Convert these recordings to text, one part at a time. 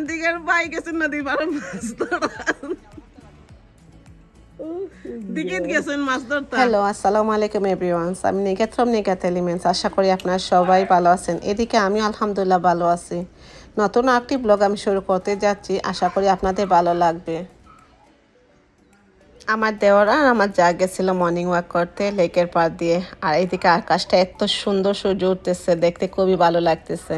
দিকের ভাই গেছেন নদী পারে মাছ ধরা দিকে গেছেন মাছ ধরতে। হ্যালো, আসসালামু আলাইকুম এভরিওয়ান। আমি নিকেত ফ্রম নিকেত এলিমেন্টস। আশা করি আপনারা সবাই ভালো আছেন। এদিকে আমি আলহামদুলিল্লাহ ভালো আছি। নতুন একটি ব্লগ আমি শুরু করতে যাচ্ছি, আশা করি আপনাদের ভালো লাগবে। আমার দেওর আর আমার যা গেছিল মর্নিং ওয়াক করতে লেকের পাড় দিয়ে, আর এইদিকে আকাশটা এত সুন্দর সূর্য উঠতেছে, দেখতে খুবই ভালো লাগতেছে।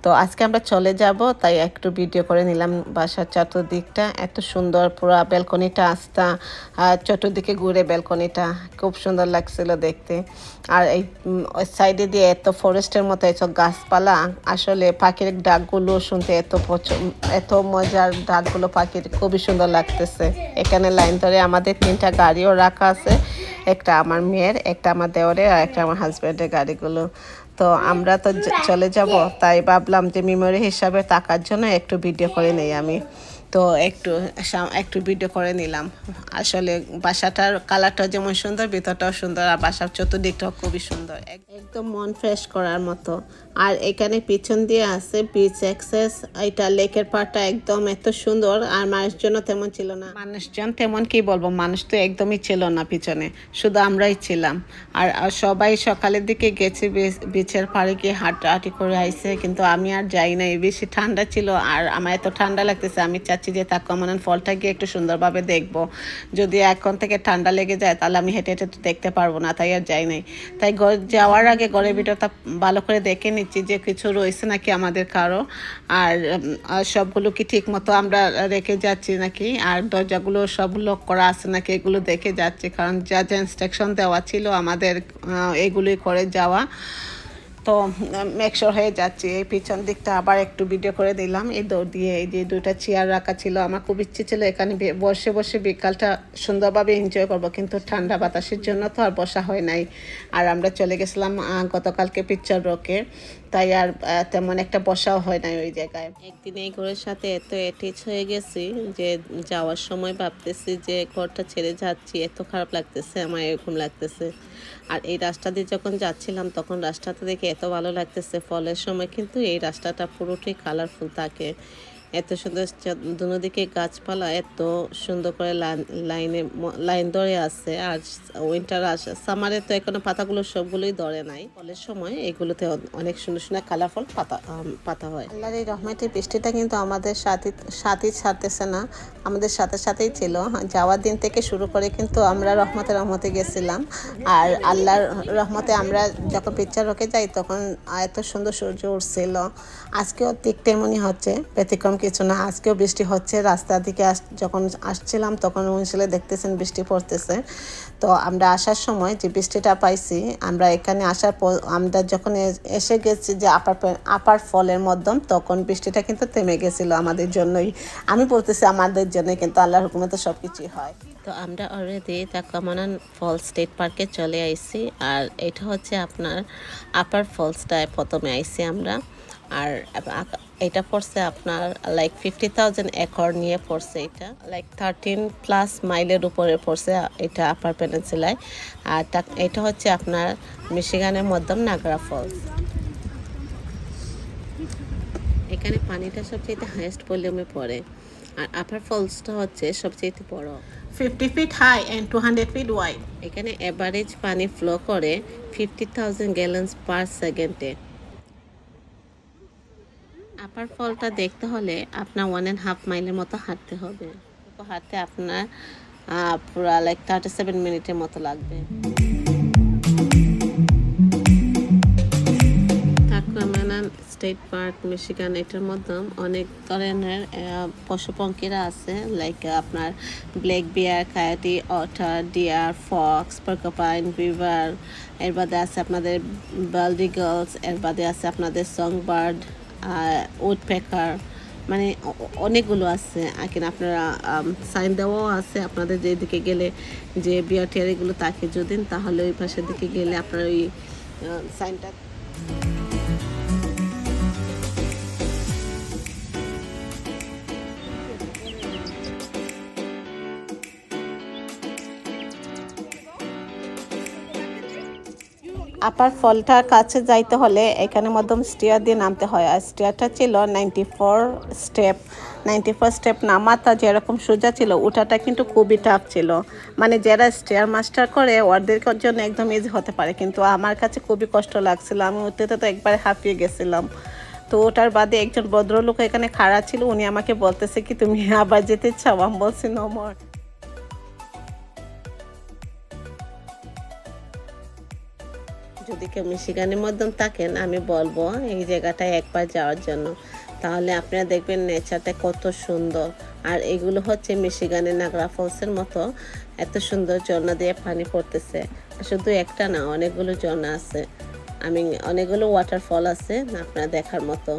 তো আজকে আমরা চলে যাব, তাই একটু ভিডিও করে নিলাম বাসার চতুর্দিকটা। এত সুন্দর পুরো ব্যালকনিটা আস্তা, আর চতুর্দিকে ঘুরে ব্যালকনিটা খুব সুন্দর লাগছিল দেখতে। আর এই সাইডে দিয়ে এত ফরেস্টের মতো এসব গাছপালা, আসলে পাখির ডাকগুলো শুনতে এত মজার ডাকগুলো পাখির, খুবই সুন্দর লাগতেছে। এখানে লাইন ধরে আমাদের 3টা গাড়িও রাখা আছে, একটা আমার মেয়ের, একটা আমার দেওরের, আর একটা আমার হাজব্যান্ডের গাড়িগুলো। তো আমরা তো চলে যাব, তাই ভাবলাম যে মেমোরি হিসাবে থাকার জন্য একটু ভিডিও করে নেই আমি। তো একটু ভিডিও করে নিলাম। আসলে বাসাটার কালারটা যেমন সুন্দর, ভিতরটাও সুন্দর, আর বাসার চতুর্দিকটাও খুবই সুন্দর, একদম মন ফ্রেশ করার মতো। আর এখানে পিছন দিয়ে আছে বিচ অ্যাক্সেস। এটা লেকের পাড়টা একদম এত সুন্দর, আর মানুষজন তেমন ছিল না। মানুষজন তেমন কি বলবো, মানুষ তো একদমই ছিল না পিছনে, শুধু আমরাই ছিলাম। আর সবাই সকালের দিকে গেছে বিচের পাড়ে গিয়ে হাঁটাহাঁটি করে আইছে, কিন্তু আমি আর যাই নাই, বেশি ঠান্ডা ছিল। আর আমার এত ঠান্ডা লাগতেছে, আমি চাচ্ছি যে তাকামানান ফলটা গিয়ে একটু সুন্দরভাবে দেখবো। যদি এখন থেকে ঠান্ডা লেগে যায় তাহলে আমি হেঁটে হেঁটে দেখতে পারবো না, তাই আর যাই নাই। তাই যাওয়ার আগে ঘরের ভিতরটা ভালো করে দেখে নিচ্ছি যে কিছু রয়েছে নাকি আমাদের কারো, আর সবগুলো কি ঠিক মতো আমরা রেখে যাচ্ছি নাকি, আর দরজাগুলো সব লক করা আছে নাকি, এগুলো দেখে যাচ্ছি। কারণ যা যা ইনস্ট্রাকশন দেওয়া ছিল আমাদের এগুলোই করে যাওয়া। তো মেকশোর হয়ে যাচ্ছি। এই পিছন দিকটা আবার একটু ভিডিও করে দিলাম। এই দৌড় দিয়ে এই যে 2টা চেয়ার রাখা ছিল, আমার খুব ইচ্ছে ছিল এখানে বসে বসে বিকালটা সুন্দরভাবে এনজয় করব, কিন্তু ঠান্ডা বাতাসের জন্য তো আর বসা হয় নাই। আর আমরা চলে গেছিলাম গতকালকে পিকচার রকে, তাই আর তেমন একটা বসাও হয় নাই ওই জায়গায়। একদিন এই ঘরের সাথে এত অ্যাটাচ হয়ে গেছি যে যাওয়ার সময় ভাবতেছি যে ঘরটা ছেড়ে যাচ্ছি, এত খারাপ লাগতেছে, আমার এরকম লাগতেছে। আর এই রাস্তা দিয়ে যখন যাচ্ছিলাম তখন রাস্তাটা দেখে এত ভালো লাগতেছে। ফলের সময় কিন্তু এই রাস্তাটা পুরোটাই কালারফুল থাকে, এত সুন্দর, দুদিকে গাছপালা এত সুন্দর করে লাইন ধরে আছে। আর উইন্টার সামারে তো এখনো পাতাগুলো সবগুলোই ধরে নাই, ফলের সময় এগুলোতে অনেক সুন্দর সুন্দর কালারফুল পাতা হয়। আল্লাহর এই রহমতের বৃষ্টিটা কিন্তু আমাদের সাথেই ছাড়তেছে না, আমাদের সাথেই ছিল। যাওয়ার দিন থেকে শুরু করে কিন্তু আমরা রহমতে গেছিলাম। আর আল্লাহর রহমতে আমরা যখন পিকচার রকে যাই তখন এত সুন্দর সূর্য উঠছিল। আজকেও ঠিক তেমনই হচ্ছে, ব্যতিক্রম কিছু না। আজকেও বৃষ্টি হচ্ছে, রাস্তার দিকে যখন আসছিলাম তখন উইন্ডশিল্ডে দেখতেছেন বৃষ্টি পড়তেছে। তো আমরা আসার সময় যে বৃষ্টিটা পাইছি, আমরা এখানে আসার পর আমরা যখন এসে গেছি যে আপার ফলের মধ্যম, তখন বৃষ্টিটা কিন্তু থেমে গেছিলো আমাদের জন্যই। আমি বলতেছি আমাদের জন্য, কিন্তু আল্লাহর হুকুমে তো সব কিছুই হয়। তো আমরা অলরেডি তাকামানান ফলস স্টেট পার্কে চলে আইছি। আর এটা হচ্ছে আপনার আপার ফলসটায় প্রথমে আইছি আমরা। আর এটা পড়ছে আপনার লাইক 50,000 একর নিয়ে পড়ছে, এটা লাইক 13+ মাইলের উপরে পড়ছে এটা আপার পেনিনসুলায়। আর এটা হচ্ছে আপনার মিশিগানের মধ্যম নাগরা ফলস। এখানে পানিটা সবচেয়ে হাইয়েস্ট ভলিউমে পড়ে। আর আপার ফলসটা হচ্ছে সবচেয়ে বড়, 50 feet high and 200 feet wide. এখানে অ্যাভারেজ পানি ফ্লো করে 50,000 গ্যালনস পার সেকেন্ডে। আপার ফলটা দেখতে হলে আপনার 1.5 মাইলের মতো হাঁটতে হবে। হাঁটতে আপনার পুরো লাইক 37 মিনিটের মতো লাগবে। তাকামানান স্টেট পার্ক মিশিগান, এটার মধ্যে অনেক ধরনের পশু পঙ্খিরা আছে, লাইক আপনার black bear, coyote, otter, deer, fox, porcupine, beaver. এর বাদে আছে আপনাদের বালডিগলস, এর বাদে আছে আপনাদের সংবার্ড, উডপেকার, মানে অনেকগুলো আছে। কিন্তু আপনারা সাইন দেওয়াও আছে আপনাদের যেদিকে গেলে যে বিয়ার টিয়ার এগুলো তাকে যদি, তাহলে ওই পাশের দিকে গেলে আপনার ওই সাইনটা। আপার ফলটার কাছে যাইতে হলে এখানে মধ্যম স্টেয়ার দিয়ে নামতে হয়, আর স্টেয়ারটা ছিল 94 স্টেপ। 94 স্টেপ নামাটা যেরকম সোজা ছিল, ওঠাটা কিন্তু খুবই টাফ ছিল। মানে যারা স্টেয়ার মাস্টার করে ওদের জন্য একদম ইজি হতে পারে, কিন্তু আমার কাছে খুবই কষ্ট লাগছিল। আমি উঠতে তো একবারে হাঁপিয়ে গেছিলাম। তো ওটার বাদে একজন ভদ্রলোক এখানে খাড়া ছিল, উনি আমাকে বলতেছে কি তুমি আবার যেতে চাও? আমি বলছি নো মোর। যদি কেউ মিশিগানের মধ্যে থাকেন, আমি বলবো এই জায়গাটায় একবার যাওয়ার জন্য। তাহলে আপনারা দেখবেন নেচারটা কত সুন্দর। আর এগুলো হচ্ছে মিশিগানের নাগরা ফলসের মতো এত সুন্দর ঝর্ণা দিয়ে পানি পড়তেছে। শুধু একটা না, অনেকগুলো ঝর্ণা আছে, অনেকগুলো ওয়াটারফল আছে আপনারা দেখার মতো।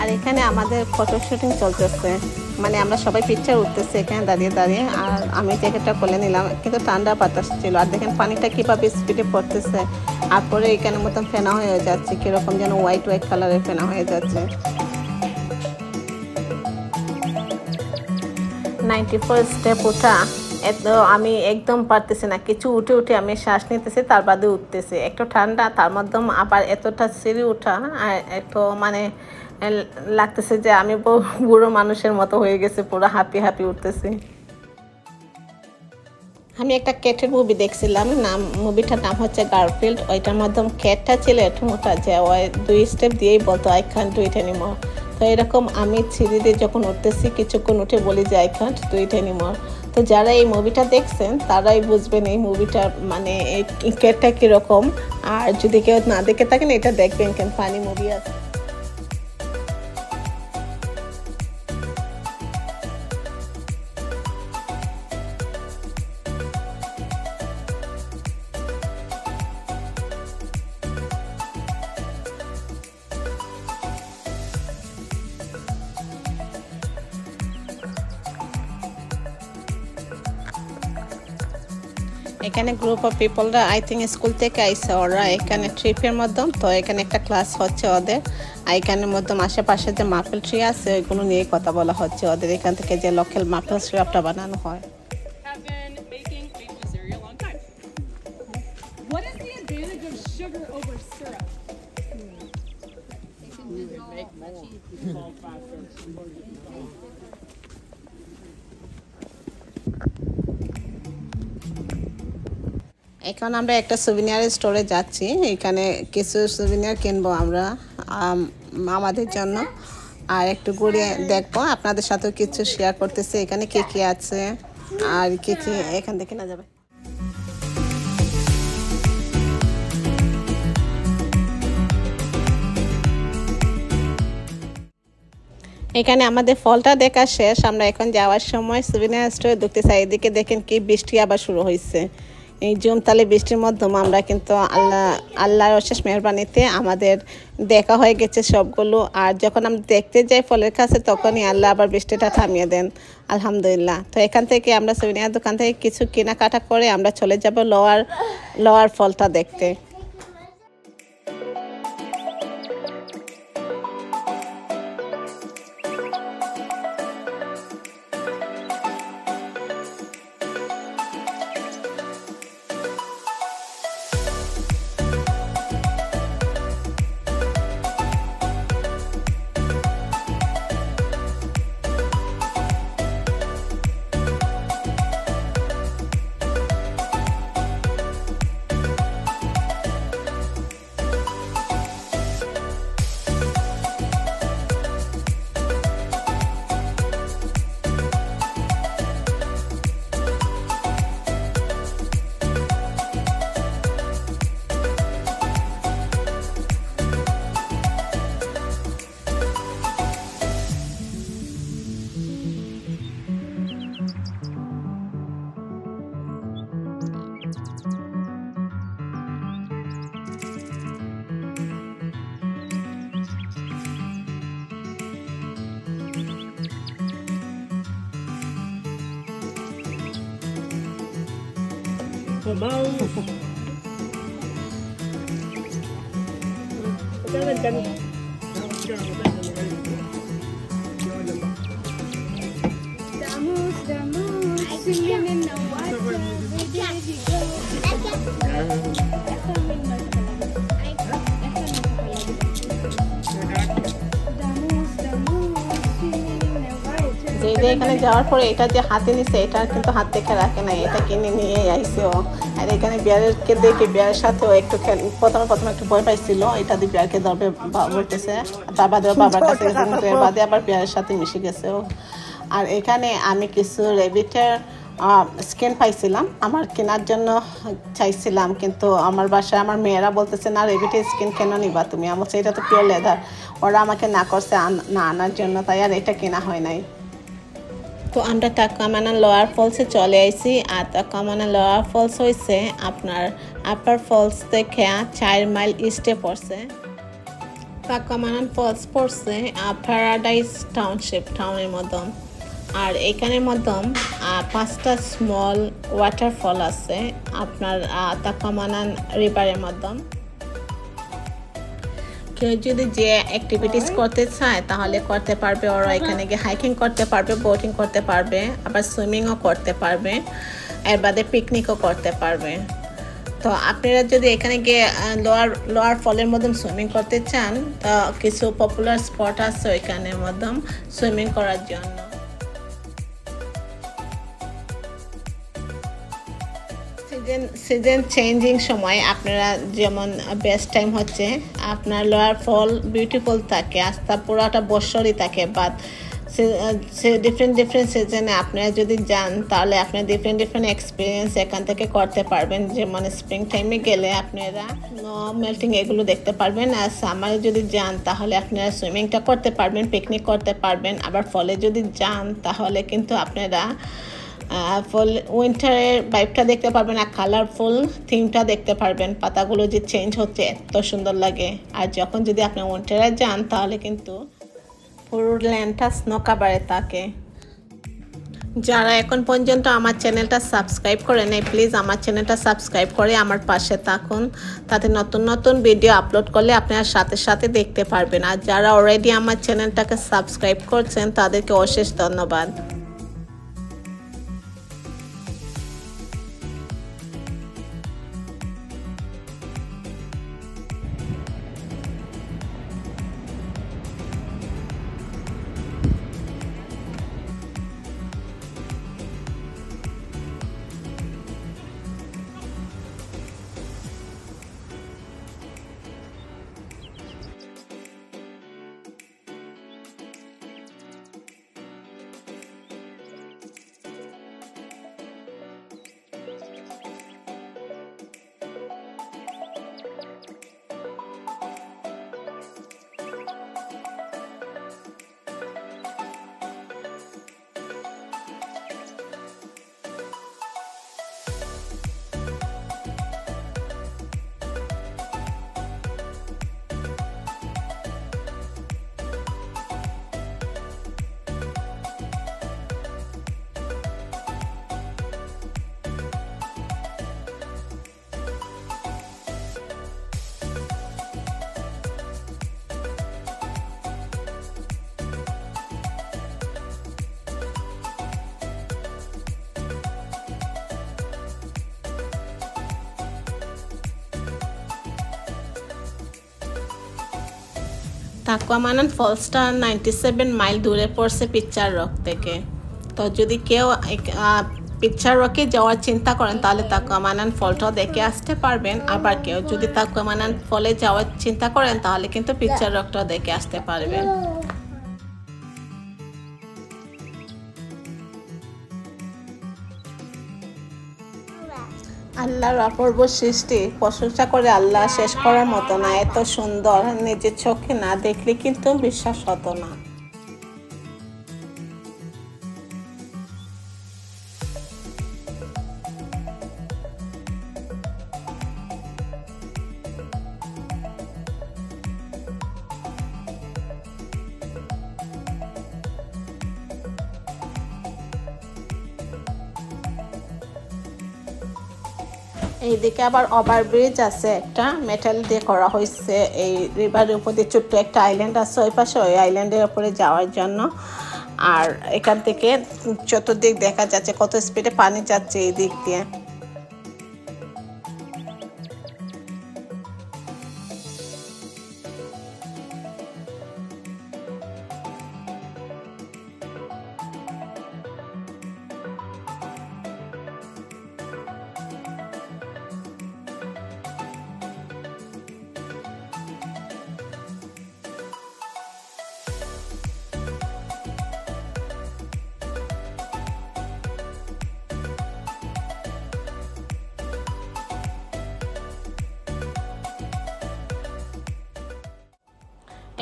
আর এখানে আমাদের ফটো শুটিং চলতেছে, মানে আমরা সবাই পিকচার উঠতেছি এখানে দাঁড়িয়ে দাঁড়িয়ে। আর আমি জ্যাকেটটা খুলে নিলাম, কিন্তু ঠান্ডা বাতাস ছিল। আর দেখেন পানিটা কীভাবে স্পিডে পড়তেছে, আর পরে এখানে মতন ফেনা হয়ে যাচ্ছে, কীরকম যেন হোয়াইট হোয়াইট কালারের ফেনা হয়ে যাচ্ছে। 94 স্টেপ ওঠা আমি একদম পারতেছি না, কিছু উঠে উঠে আমি শ্বাস নিতেছি, তার বাদে উঠতেছি। একটু ঠান্ডা, তার মধ্যে আবার এতটা সিঁড়ি উঠা, আর একটু মানে লাগতেছে যে আমি বুড়ো মানুষের মতো হয়ে গেছে, পুরো হাঁপি হাঁপি উঠতেছি। আমি একটা ক্যাটের মুভি দেখছিলাম, মুভিটার নাম হচ্ছে গার্লফ্রেন্ড। ওইটার মাধ্যমে ক্যাটটা ছিল একটু মোটা, যে ওই 2 স্টেপ দিয়েই বলতো I can't do it anymore. তো এরকম আমি সিঁড়ি দিয়ে যখন উঠতেছি কিছুক্ষণ উঠে বলি যে I can't do it anymore. তো যারা এই মুভিটা দেখছেন তারাই বুঝবেন এই মুভিটার মানে এই ক্যাটটা কীরকম। আর যদি কেউ না দেখে থাকেন এটা দেখবেন, কেন ফানি মুভি আছে। এখানে গ্রুপ অফ পিপলরা আই থিঙ্ক স্কুল থেকে আইসে, ওরা এখানে ট্রিপের মাধ্যম। তো এখানে একটা ক্লাস হচ্ছে ওদের, এখানের মাধ্যম আশেপাশে যে মাপেল ট্রি আছে ওইগুলো নিয়ে কথা বলা হচ্ছে ওদের। এখান থেকে যে লোকাল মাপেল সিরাপটা বানানো হয়। এখন আমরা একটা সুভিনিয়ার স্টোরে যাচ্ছি, এখানে কিছু সুভিনিয়ার কিনবো আমরা আমাদের জন্য, আর একটু ঘুরে দেখবো, আপনাদের সাথেও কিছু শেয়ার করতেছি এখানে কি কি আছে আর কি কি এখান থেকে কেনা যাবে। এখানে আমাদের ফলটা দেখা শেষ, আমরা এখন যাওয়ার সময় সুভিনিয়ার স্টোরে ঢুকতে চাই। এদিকে দেখেন কি বৃষ্টি আবার শুরু হয়েছে। এই জুমতালে বৃষ্টির মাধ্যমে আমরা কিন্তু আল্লাহর অশেষ মেহরবানিতে আমাদের দেখা হয়ে গেছে সবগুলো। আর যখন আমরা দেখতে যাই ফলের কাছে, তখনই আল্লাহ আবার বৃষ্টিটা থামিয়ে দেন, আলহামদুলিল্লাহ। তো এখান থেকে আমরা সুভিনিয়ার দোকান থেকে কিছু কেনাকাটা করে আমরা চলে যাব লোয়ার ফলটা দেখতে। swimming in the water, where did he go? যে এখানে যাওয়ার পরে এটা যে হাতে নিছে এটা কিন্তু হাত থেকে রাখে নাই, এটা কিনে নিয়ে আইছে ও। আর এখানে বিয়ারকে দেখে বিয়ারের সাথেও একটু প্রথমে একটু ভয় পাইছিল, এটা দিয়ে বিয়ারকে ধরবে বলতেছে, তার বাদে বাবার কাছে গেছে, কিন্তু এর বাদে আবার বিয়ারের সাথে মিশে গেছে ও। আর এখানে আমি কিছু রেবিটের স্কিন পাইছিলাম, আমার কেনার জন্য চাইছিলাম, কিন্তু আমার বাসায় আমার মেয়েরা বলতেছে না রেবিটের স্কিন কেন নিবা তুমি, আমার এটা তো পিওর লেদার, ওরা আমাকে না করছে না আনার জন্য, তাই আর এটা কেনা হয় নাই। তো আমরা তাকামানা লোয়ার ফলসে চলে আইছি। আর তাকামানা লোয়ার ফলস হয়েছে আপনার আপার ফলস থেকে 4 মাইল ইস্টে পড়ছে। তাকামানা ফলস পড়ছে প্যারাডাইস টাউনশিপ টাউনের মধ্যে। আর এখানের মধ্যে 5টা স্মল ওয়াটারফল আছে আপনার তাকামানা রিভারের মধ্যে। কেউ যদি যে অ্যাক্টিভিটিস করতে চায় তাহলে করতে পারবে, ওরা এখানে গিয়ে হাইকিং করতে পারবে, বোটিং করতে পারবে, আবার সুইমিংও করতে পারবে, এর বাদে পিকনিকও করতে পারবে। তো আপনারা যদি এখানে গিয়ে লোয়ার ফলের মধ্যে সুইমিং করতে চান তো কিছু পপুলার স্পট আছে ওইখানের মধ্যে সুইমিং করার জন্য। সিজন চেঞ্জিং সময় আপনারা যেমন বেস্ট টাইম হচ্ছে আপনার লোয়ার ফল বিউটিফুল থাকে, আস্তা পুরোটা বছরই থাকে, বাট ডিফারেন্ট সিজনে আপনারা যদি যান তাহলে আপনারা ডিফারেন্ট এক্সপিরিয়েন্স এখান থেকে করতে পারবেন। যেমন স্প্রিং টাইমে গেলে আপনারা মেল্টিং এগুলো দেখতে পারবেন, আর সামারে যদি যান তাহলে আপনারা সুইমিংটা করতে পারবেন, পিকনিক করতে পারবেন। আবার ফলে যদি যান তাহলে কিন্তু আপনারা ফুল উইন্টারের ভাইবটা দেখতে পারবেন আর কালারফুল থিমটা দেখতে পারবেন, পাতাগুলো যে চেঞ্জ হচ্ছে এত সুন্দর লাগে। আর যখন যদি আপনি উইন্টারে যান তাহলে কিন্তু পুরো ল্যান্ডটা স্নো কাভারে থাকে। যারা এখন পর্যন্ত আমার চ্যানেলটা সাবস্ক্রাইব করে নেই প্লিজ আমার চ্যানেলটা সাবস্ক্রাইব করে আমার পাশে থাকুন, তাতে নতুন ভিডিও আপলোড করলে আপনারা সাথে দেখতে পারবেন। আর যারা অলরেডি আমার চ্যানেলটাকে সাবস্ক্রাইব করছেন তাদেরকে অশেষ ধন্যবাদ। তাকুয়ামানান ফলসটা 97 মাইল দূরে পড়ছে পিকচার রক থেকে। তো যদি কেউ পিকচার রকে যাওয়ার চিন্তা করেন তাহলে তাকুয়ামানান ফলটাও দেখে আসতে পারবেন, আবার কেউ যদি তাকুয়ামানান ফলে যাওয়ার চিন্তা করেন তাহলে কিন্তু পিকচার রকটাও দেখে আসতে পারবেন। আল্লাহর অপূর্ব সৃষ্টি, প্রশংসা করে আল্লাহ শেষ করার মতো না, এত সুন্দর নিজের চোখে না দেখলে কিন্তু বিশ্বাস হতো না। এইদিকে আবার ওভারব্রিজ আছে, একটা মেটাল দিয়ে করা হয়েছে। এই রিভারের উপর দিয়ে ছোট্ট একটা আইল্যান্ড আছে ওই পাশে, ওই আইল্যান্ডের উপরে যাওয়ার জন্য। আর এখান থেকে চতুর্দিক দেখা যাচ্ছে কত স্পিডে পানি যাচ্ছে এই দিক দিয়ে।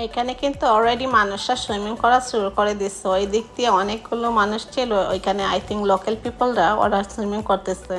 এখানে কিন্তু অলরেডি মানুষরা সুইমিং করা শুরু করে দিচ্ছে। ওই দিক দিয়ে অনেকগুলো মানুষ ছিল ওইখানে, আই থিঙ্ক লোকাল পিপলরা ওরা সুইমিং করতেছে।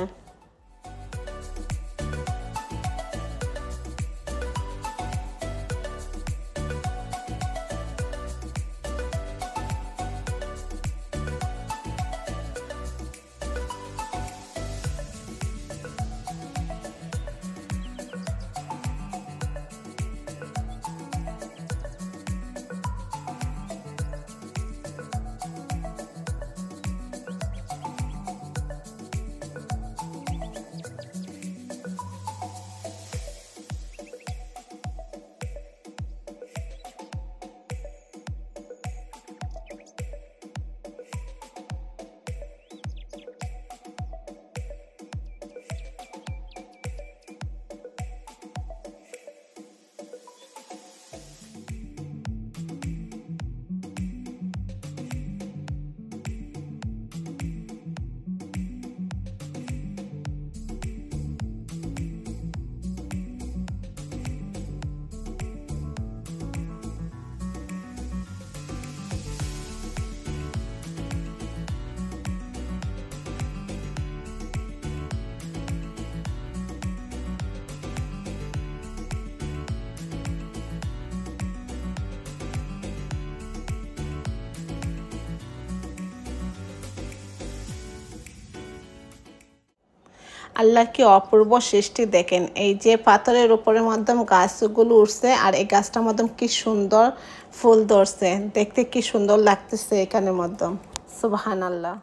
আল্লাহর কি অপূর্ব সৃষ্টি দেখেন। এই যে পাথরের উপরের মাধ্যমে গাছগুলো উঠছে, আর এই গাছটার মাধ্যমে কি সুন্দর ফুল ধরছে, দেখতে কি সুন্দর লাগতেছে এখানের মাধ্যমে। সুবহানাল্লাহ।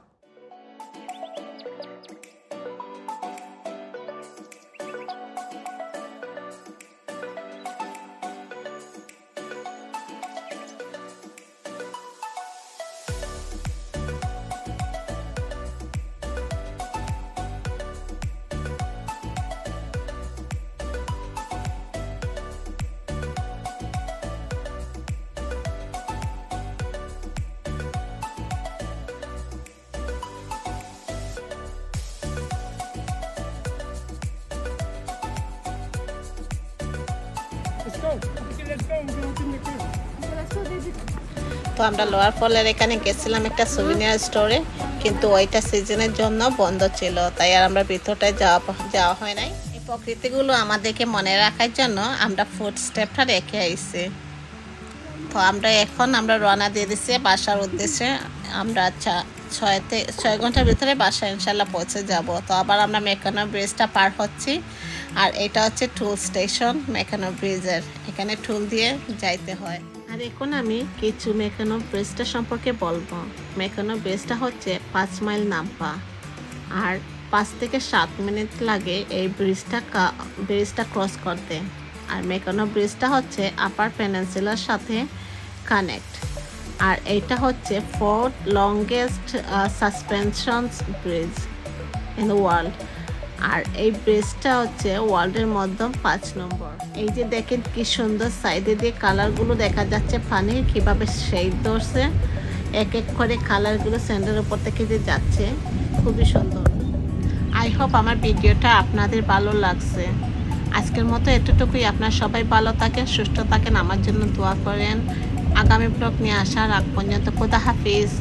তো আমরা লোয়ার ফলের এখানে গেছিলাম একটা সুভিনিয়ার স্টোরে, কিন্তু ওইটা সিজনের জন্য বন্ধ ছিল, তাই আর আমরা ভিতরটায় যাওয়া হয় নাই। এই প্রকৃতিগুলো আমাদেরকে মনে রাখার জন্য আমরা ফুড স্টেপটা রেখে আইছি। তো আমরা রওনা দিয়ে দিচ্ছি বাসার উদ্দেশ্যে। আমরা 6 ঘন্টার ভিতরে বাসা ইনশাল্লাহ পৌঁছে যাব। তো আবার আমরা মেকানো ব্রিজটা পার হচ্ছি, আর এটা হচ্ছে টুল স্টেশন মেকানো ব্রিজের। এখানে টুল দিয়ে যাইতে হয়। আর এখন আমি কিছু মেকানো ব্রিজটা সম্পর্কে বলবো। মেকানো ব্রিজটা হচ্ছে 5 মাইল নাম্পা, আর 5 থেকে 7 মিনিট লাগে এই ব্রিজটা ক্রস করতে। আর মেকানো ব্রিজটা হচ্ছে আপার পেনিনসুলার সাথে কানেক্ট। আর এইটা হচ্ছে 4th longest suspension bridge in the world. আর এই ব্রিজটা হচ্ছে ওয়ার্ল্ডের মধ্যে 5 নম্বর। এই যে দেখেন কি সুন্দর সাইডে দিয়ে কালারগুলো দেখা যাচ্ছে, পানির কিভাবে শেড ধরছে, এক এক করে কালারগুলো স্যান্ডের উপর থেকে যে যাচ্ছে, খুবই সুন্দর। আই হোপ আমার ভিডিওটা আপনাদের ভালো লাগছে। আজকের মতো এতটুকুই। আপনারা সবাই ভালো থাকেন, সুস্থ থাকেন, আমার জন্য দোয়া করেন। আগামী ব্লগ নিয়ে আসার আগ পর্যন্ত খোদা হাফিজ।